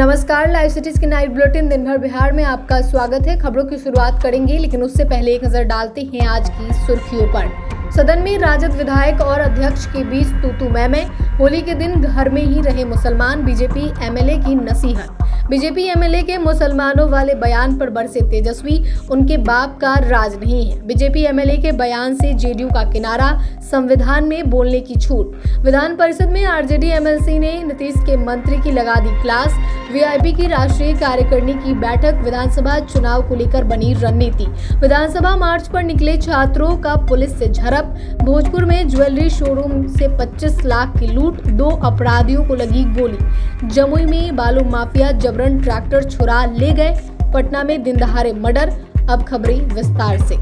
नमस्कार, live cities के night bulletin दिन भर बिहार में आपका स्वागत है। खबरों की शुरुआत करेंगे, लेकिन उससे पहले एक नजर डालते हैं आज की सुर्खियों पर। सदन में राजद विधायक और अध्यक्ष के बीच तू-तू मैं। होली के दिन घर में ही रहे मुसलमान, बीजेपी एमएलए की नसीहत। बीजेपी एमएलए के मुसलमानों वाले बयान पर बरसे तेजस्वी, उनके बाप का राज नहीं है। बीजेपी एमएलए के बयान से जेडीयू का किनारा, संविधान में बोलने की छूट। विधान परिषद में आरजेडी एमएलसी ने नीतीश के मंत्री की लगा दी क्लास। वीआईपी की राष्ट्रीय कार्यकारिणी की बैठक, विधानसभा चुनाव को लेकर बनी रणनीति। विधानसभा मार्च पर निकले छात्रों का पुलिस से झड़प। भोजपुर में ज्वेलरी शोरूम से 25 लाख की लूट, 2 अपराधियों को लगी गोली। जमुई में बालू माफिया जबरन ट्रैक्टर छुरा ले गए। पटना में दिन दहाड़े मर्डर। अब खबरें विस्तार से।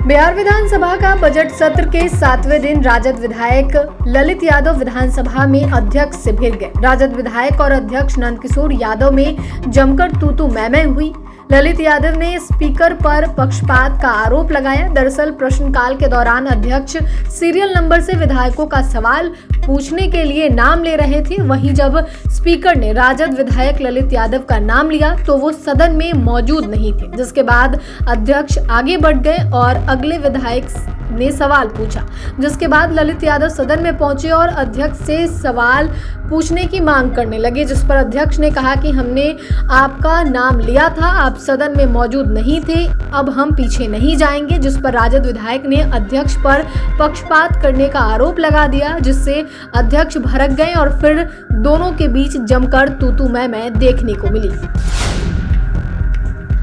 बिहार विधानसभा का बजट सत्र के 7वें दिन राजद विधायक ललित यादव विधानसभा में अध्यक्ष से भिड़ गए। राजद विधायक और अध्यक्ष नंदकिशोर यादव में जमकर तू-तू मैं हुई। ललित यादव ने स्पीकर पर पक्षपात का आरोप लगाया। दरअसल प्रश्नकाल के दौरान अध्यक्ष सीरियल नंबर से विधायकों का सवाल पूछने के लिए नाम ले रहे थे। वहीं जब स्पीकर ने राजद विधायक ललित यादव का नाम लिया तो वो सदन में मौजूद नहीं थे, जिसके बाद अध्यक्ष आगे बढ़ गए और अगले विधायक ने सवाल पूछा, जिसके बाद ललित यादव सदन में पहुंचे और अध्यक्ष से सवाल पूछने की मांग करने लगे, जिस पर अध्यक्ष ने कहा कि हमने आपका नाम लिया था, आप सदन में मौजूद नहीं थे, अब हम पीछे नहीं जाएंगे। जिस पर राजद विधायक ने अध्यक्ष पर पक्षपात करने का आरोप लगा दिया, जिससे अध्यक्ष भड़क गए और फिर दोनों के बीच जमकर तू-तू मैं देखने को मिली।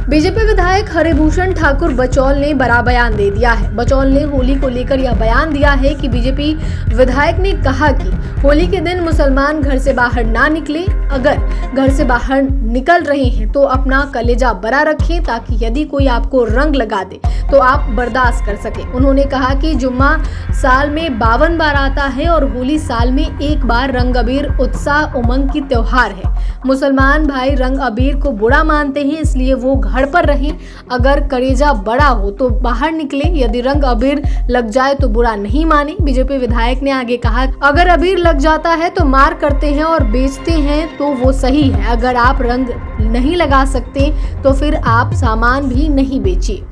बीजेपी विधायक हरिभूषण ठाकुर बचौल ने बड़ा बयान दे दिया है। बचौल ने होली को लेकर यह बयान दिया है कि बीजेपी विधायक ने कहा कि होली के दिन मुसलमान घर से बाहर ना निकले। अगर घर से बाहर निकल रहे हैं तो अपना कलेजा बड़ा रखें, ताकि यदि कोई आपको रंग लगा दे तो आप बर्दाश्त कर सके। उन्होंने कहा कि जुम्मा साल में 52 बार आता है और होली साल में एक बार। रंग अबीर उत्साह उमंग की त्योहार है। मुसलमान भाई रंग अबीर को बुरा मानते हैं, इसलिए वो घर पर रहें। अगर कलेजा बड़ा हो तो बाहर निकले। यदि रंग अबीर लग जाए तो बुरा नहीं माने। बीजेपी विधायक ने आगे कहा, अगर अबीर लग जाता है तो मार करते हैं और बेचते हैं तो वो सही है। अगर आप रंग नहीं लगा सकते तो फिर आप सामान भी नहीं बेचिए।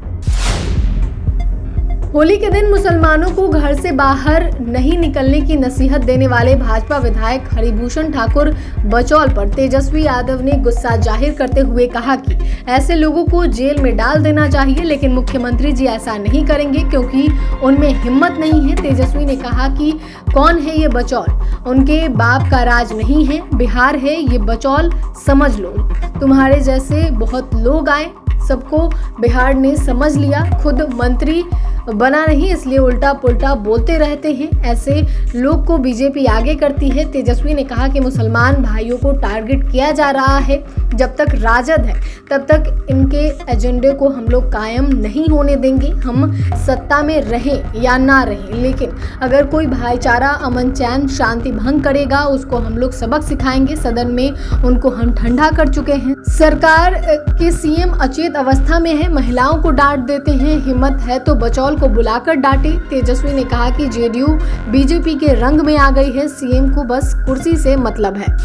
होली के दिन मुसलमानों को घर से बाहर नहीं निकलने की नसीहत देने वाले भाजपा विधायक हरिभूषण ठाकुर बचौल पर तेजस्वी यादव ने गुस्सा जाहिर करते हुए कहा कि ऐसे लोगों को जेल में डाल देना चाहिए, लेकिन मुख्यमंत्री जी ऐसा नहीं करेंगे क्योंकि उनमें हिम्मत नहीं है। तेजस्वी ने कहा कि कौन है ये बचौल, उनके बाप का राज नहीं है, बिहार है ये बचौल, समझ लो। तुम्हारे जैसे बहुत लोग आए, सबको बिहार ने समझ लिया, खुद मंत्री बना नहीं, इसलिए उल्टा पुल्टा बोलते रहते हैं। ऐसे लोग को बीजेपी आगे करती है। तेजस्वी ने कहा कि मुसलमान भाइयों को टारगेट किया जा रहा है। जब तक राजद है तब तक इनके एजेंडे को हम लोग कायम नहीं होने देंगे। हम सत्ता में रहें या ना रहें, लेकिन अगर कोई भाईचारा, अमन चैन, शांति भंग करेगा उसको हम लोग सबक सिखाएंगे। सदन में उनको हम ठंडा कर चुके हैं। सरकार के सीएम अचेत अवस्था में है, महिलाओं को डांट देते हैं। हिम्मत है तो बचौल को बुलाकर डांटे। तेजस्वी ने कहा कि जेडीयू बीजेपी के रंग में आ गई है, सीएम को बस कुर्सी से मतलब है।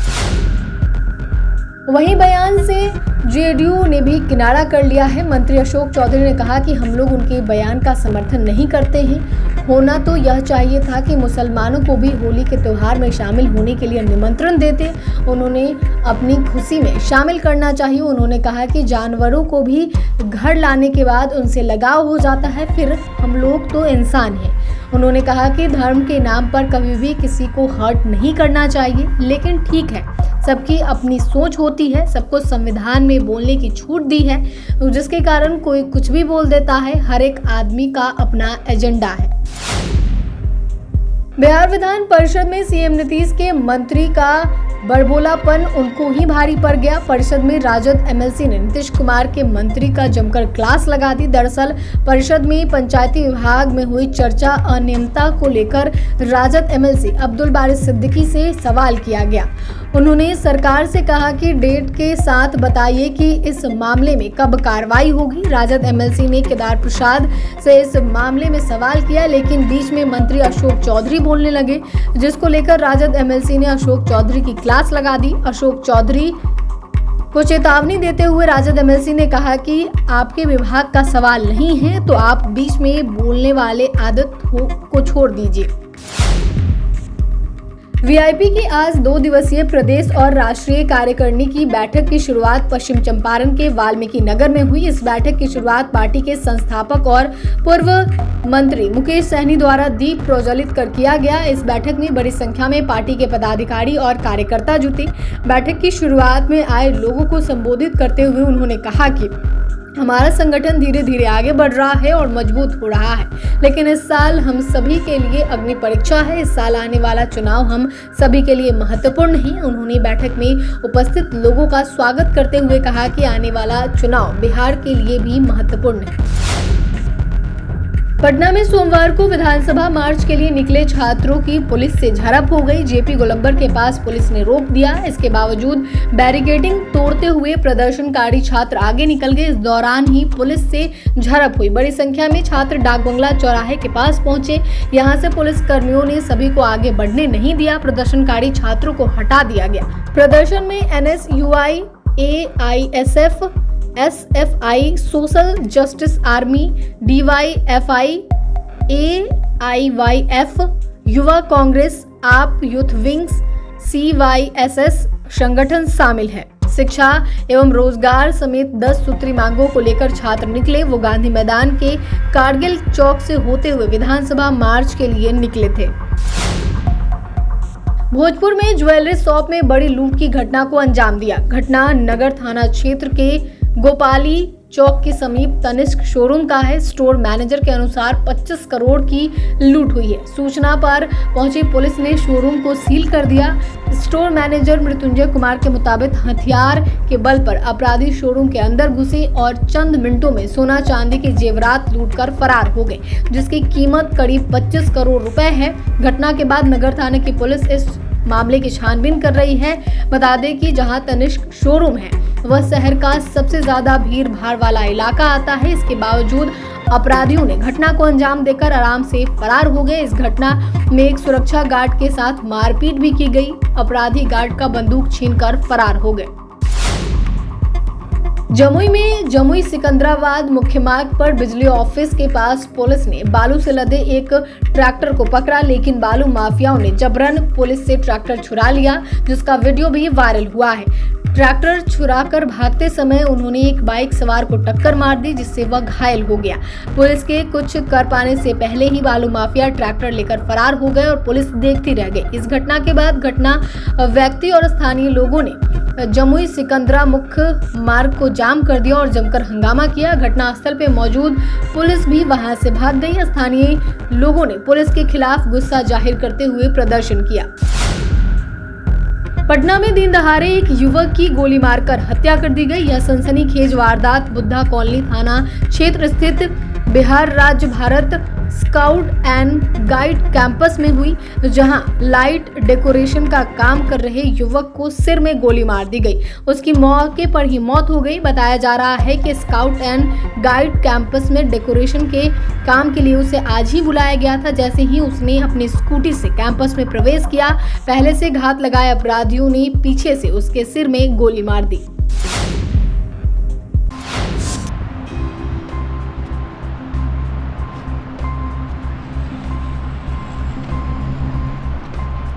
वहीं बयान से जेडीयू ने भी किनारा कर लिया है। मंत्री अशोक चौधरी ने कहा कि हम लोग उनके बयान का समर्थन नहीं करते हैं। होना तो यह चाहिए था कि मुसलमानों को भी होली के त्योहार में शामिल होने के लिए निमंत्रण देते। उन्होंने अपनी खुशी में शामिल करना चाहिए। उन्होंने कहा कि जानवरों को भी घर लाने के बाद उनसे लगाव हो जाता है, फिर हम लोग तो इंसान हैं। उन्होंने कहा कि धर्म के नाम पर कभी भी किसी को हर्ट नहीं करना चाहिए, लेकिन ठीक है, सबकी अपनी सोच होती है। सबको संविधान में बोलने की छूट दी है, जिसके कारण कोई कुछ भी बोल देता है। हर एक आदमी का अपना एजेंडा है। बिहार विधान परिषद में सीएम नीतीश के मंत्री का बड़बोलापन उनको ही भारी पड़ गया। परिषद में राजद एमएलसी ने नीतीश कुमार के मंत्री का जमकर क्लास लगा दी। दरअसल परिषद में पंचायती विभाग में हुई चर्चा अनियमितता को लेकर राजद एमएलसी अब्दुल बारिश सिद्दीकी से सवाल किया गया। उन्होंने सरकार से कहा कि डेट के साथ बताइए कि इस मामले में कब कार्रवाई होगी। राजद एमएलसी ने केदार प्रसाद से इस मामले में सवाल किया, लेकिन बीच में मंत्री अशोक चौधरी बोलने लगे, जिसको लेकर राजद एमएलसी ने अशोक चौधरी की क्लास लगा दी। अशोक चौधरी को चेतावनी देते हुए राजद एमएलसी ने कहा कि आपके विभाग का सवाल नहीं है तो आप बीच में बोलने वाले आदत को छोड़ दीजिए। वीआईपी की आज 2 दिवसीय प्रदेश और राष्ट्रीय कार्यकारिणी की बैठक की शुरुआत पश्चिम चंपारण के वाल्मीकि नगर में हुई। इस बैठक की शुरुआत पार्टी के संस्थापक और पूर्व मंत्री मुकेश सहनी द्वारा दीप प्रज्वलित कर किया गया। इस बैठक में बड़ी संख्या में पार्टी के पदाधिकारी और कार्यकर्ता जुटे। बैठक की शुरुआत में आए लोगों को संबोधित करते हुए उन्होंने कहा कि हमारा संगठन धीरे धीरे आगे बढ़ रहा है और मजबूत हो रहा है, लेकिन इस साल हम सभी के लिए अग्नि परीक्षा है। इस साल आने वाला चुनाव हम सभी के लिए महत्वपूर्ण है। उन्होंने बैठक में उपस्थित लोगों का स्वागत करते हुए कहा कि आने वाला चुनाव बिहार के लिए भी महत्वपूर्ण है। पटना में सोमवार को विधानसभा मार्च के लिए निकले छात्रों की पुलिस से झड़प हो गई। जेपी गोलंबर के पास पुलिस ने रोक दिया। इसके बावजूद बैरिकेडिंग तोड़ते हुए प्रदर्शनकारी छात्र आगे निकल गए। इस दौरान ही पुलिस से झड़प हुई। बड़ी संख्या में छात्र डाक बंगला चौराहे के पास पहुंचे। यहां से पुलिस कर्मियों ने सभी को आगे बढ़ने नहीं दिया। प्रदर्शनकारी छात्रों को हटा दिया गया। प्रदर्शन में NSUI, AISF, SFI, social justice army, DYFI, AIYF, Yuva Congress, आप यूथ विंग्स, सीवाईएसएस संगठन शामिल है। शिक्षा एवं रोजगार समेत 10 सूत्री मांगों को लेकर छात्र निकले। वो गांधी मैदान के कारगिल चौक से होते हुए विधानसभा मार्च के लिए निकले थे। भोजपुर में ज्वेलरी शॉप में बड़ी लूट की घटना को अंजाम दिया। घटना नगर थाना क्षेत्र के गोपाली चौक के समीप तनिष्क शोरूम का है। स्टोर मैनेजर के अनुसार 25 करोड़ की लूट हुई है। सूचना पर पहुंची पुलिस ने शोरूम को सील कर दिया। स्टोर मैनेजर मृत्युंजय कुमार के मुताबिक हथियार के बल पर अपराधी शोरूम के अंदर घुसे और चंद मिनटों में सोना चांदी के जेवरात लूटकर फरार हो गए, जिसकी कीमत करीब 25 करोड़ रुपए है। घटना के बाद नगर थाने की पुलिस इस मामले की छानबीन कर रही है। बता दें कि जहां तनिष्क शोरूम है वह शहर का सबसे ज्यादा भीड़ भाड़ वाला इलाका आता है। इसके बावजूद अपराधियों ने घटना को अंजाम देकर आराम से फरार हो गए। इस घटना में एक सुरक्षा गार्ड के साथ मारपीट भी की गई। अपराधी गार्ड का बंदूक छीनकर फरार हो गए। जमुई में जमुई सिकंदराबाद मुख्य मार्ग पर बिजली ऑफिस के पास पुलिस ने बालू से लदे एक ट्रैक्टर को पकड़ा, लेकिन बालू माफियाओं ने जबरन पुलिस से ट्रैक्टर छुड़ा लिया, जिसका वीडियो भी वायरल हुआ है। ट्रैक्टर छुड़ाकर भागते समय उन्होंने एक बाइक सवार को टक्कर मार दी, जिससे वह घायल हो गया। पुलिस के कुछ कर पाने से पहले ही बालू माफिया ट्रैक्टर लेकर फरार हो गए और पुलिस देखती रह गई। इस घटना के बाद घटना व्यक्ति और स्थानीय लोगों ने जमुई सिकंदरा मुख्य मार्ग को जाम कर दिया और जमकर हंगामा किया। घटनास्थल पे मौजूद पुलिस भी वहां से भाग गई। स्थानीय लोगों ने पुलिस के खिलाफ गुस्सा जाहिर करते हुए प्रदर्शन किया। पटना में दिन दहाड़े एक युवक की गोली मारकर हत्या कर दी गई। यह सनसनीखेज वारदात बुद्धा कॉलोनी थाना क्षेत्र स्थित बिहार राज्य Bharat scout and guide campus में हुई, जहां लाइट डेकोरेशन का काम कर रहे युवक को सिर में गोली मार दी गई। उसकी मौके पर ही मौत हो गई। बताया जा रहा है कि स्काउट एंड गाइड कैंपस में डेकोरेशन के काम के लिए उसे आज ही बुलाया गया था। जैसे ही उसने अपनी स्कूटी से कैंपस में प्रवेश किया, पहले से घात लगाए अपराधियों ने पीछे से उसके सिर में गोली मार दी।